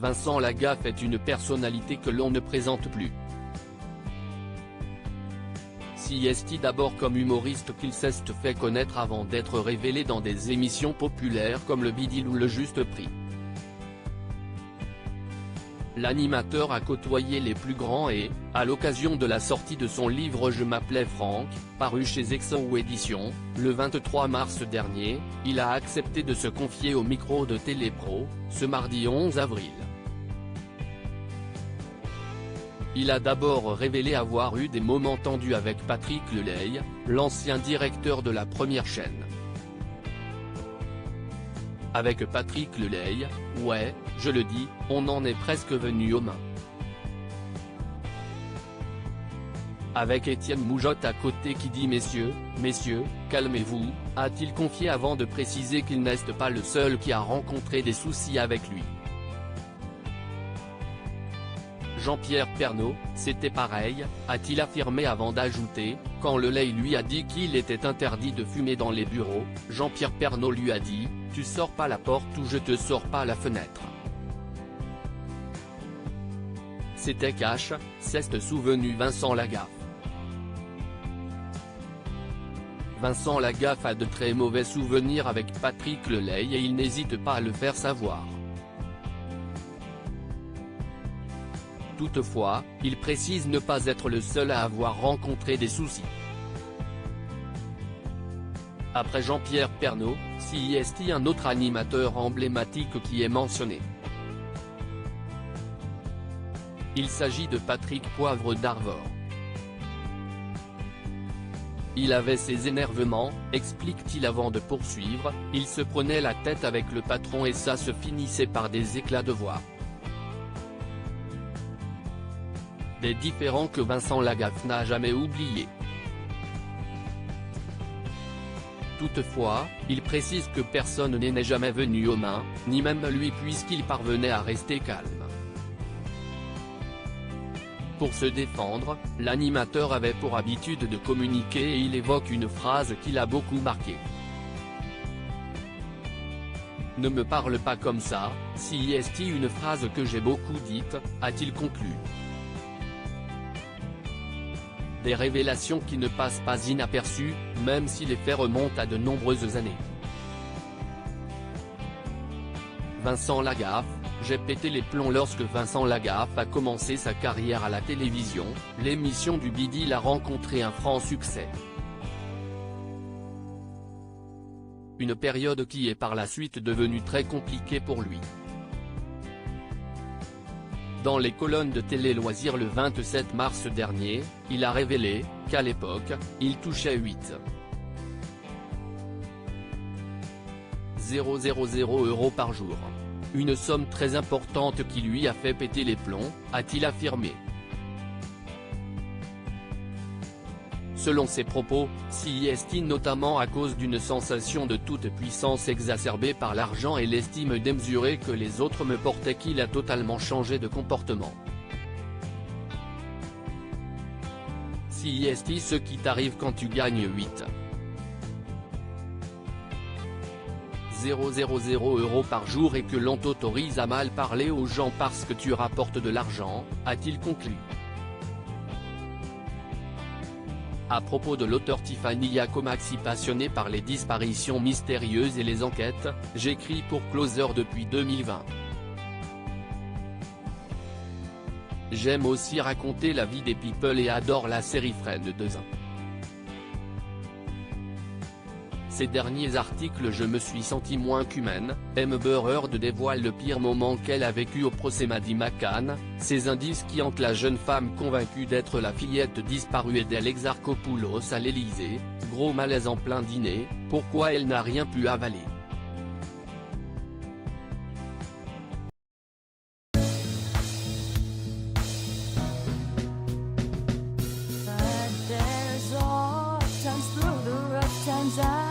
Vincent Lagaffe est une personnalité que l'on ne présente plus. Si est d'abord comme humoriste qu'il s'est fait connaître avant d'être révélé dans des émissions populaires comme le Bidil ou le Juste Prix. L'animateur a côtoyé les plus grands et, à l'occasion de la sortie de son livre Je m'appelais Franck, paru chez Exo Éditions, le 23 mars dernier, il a accepté de se confier au micro de Télépro, ce mardi 11 avril. Il a d'abord révélé avoir eu des moments tendus avec Patrick Lelay, l'ancien directeur de la première chaîne. Avec Patrick Lelay, ouais, je le dis, on en est presque venu aux mains. Avec Étienne Moujotte à côté qui dit messieurs, calmez-vous, a-t-il confié avant de préciser qu'il n'est pas le seul qui a rencontré des soucis avec lui. Jean-Pierre Pernaut, c'était pareil, a-t-il affirmé avant d'ajouter, quand Lelay lui a dit qu'il était interdit de fumer dans les bureaux, Jean-Pierre Pernaut lui a dit, tu sors pas la porte ou je te sors pas la fenêtre. C'était cash, s'est souvenu Vincent Lagaffe. Vincent Lagaffe a de très mauvais souvenirs avec Patrick Lelay et il n'hésite pas à le faire savoir. Toutefois, il précise ne pas être le seul à avoir rencontré des soucis. Après Jean-Pierre Pernaut, c'est un autre animateur emblématique qui est mentionné. Il s'agit de Patrick Poivre d'Arvor. Il avait ses énervements, explique-t-il avant de poursuivre, il se prenait la tête avec le patron et ça se finissait par des éclats de voix. Des différends que Vincent Lagaffe n'a jamais oubliés. Toutefois, il précise que personne n'est jamais venu aux mains, ni même lui puisqu'il parvenait à rester calme. Pour se défendre, l'animateur avait pour habitude de communiquer et il évoque une phrase qui l'a beaucoup marqué. Ne me parle pas comme ça, si une phrase que j'ai beaucoup dite, a-t-il conclu. Des révélations qui ne passent pas inaperçues, même si les faits remontent à de nombreuses années. Vincent Lagaffe, j'ai pété les plombs lorsque Vincent Lagaffe a commencé sa carrière à la télévision, l'émission du Bidil a rencontré un franc succès. Une période qui est par la suite devenue très compliquée pour lui. Dans les colonnes de Télé Loisirs le 27 mars dernier, il a révélé qu'à l'époque, il touchait 8,000 € par jour. Une somme très importante qui lui a fait péter les plombs, a-t-il affirmé. Selon ses propos, notamment à cause d'une sensation de toute puissance exacerbée par l'argent et l'estime démesurée que les autres me portaient qu'il a totalement changé de comportement. Ce qui t'arrive quand tu gagnes 8,000 € par jour et que l'on t'autorise à mal parler aux gens parce que tu rapportes de l'argent, a-t-il conclu. À propos de l'auteur Tiffany Yacomaxi passionné par les disparitions mystérieuses et les enquêtes, j'écris pour Closer depuis 2020. J'aime aussi raconter la vie des people et adore la série Friends 2. Ces derniers articles je me suis senti moins qu'humaine, Amber Heard dévoile le pire moment qu'elle a vécu au procès Maddie McCann, ces indices qui hantent la jeune femme convaincue d'être la fillette disparue d'El Exarchopoulos à l'Elysée, gros malaise en plein dîner, pourquoi elle n'a rien pu avaler. Times